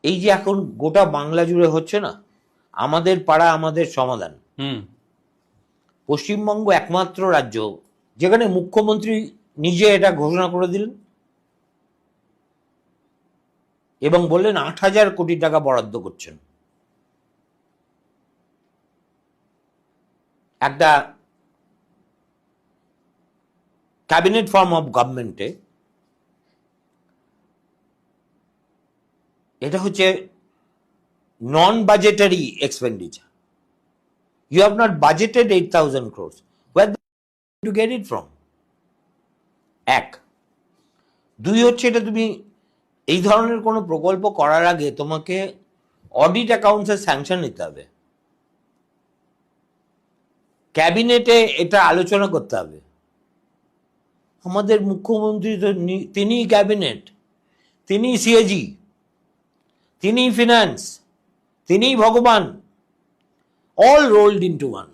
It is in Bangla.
এই যে এখন গোটা বাংলা জুড়ে হচ্ছে না, আমাদের পাড়া আমাদের সমাধান, পশ্চিমবঙ্গ একমাত্র রাজ্য যেখানে মুখ্যমন্ত্রী নিজে এটা ঘোষণা করে দিলেন এবং বললেন 8,000 কোটি টাকা বরাদ্দ করছেন। একটা ক্যাবিনেট ফর্ম অফ গভর্নমেন্টে এটা হচ্ছে non budgetary expenditure. You have not budgeted 8,000 crores. Where to get it from? এক। দুই হচ্ছে, এটা তুমি এই ধরনের কোনো প্রকল্প করার আগে তোমাকে অডিট অ্যাকাউন্টসের স্যাংশন নিতে হবে, ক্যাবিনেটে এটা আলোচনা করতে হবে। আমাদের মুখ্যমন্ত্রী তো তিনিই ক্যাবিনেট, তিনিই সিএজি, তিনিই ফিনান্স, তিনিই ভগবান, all rolled into one.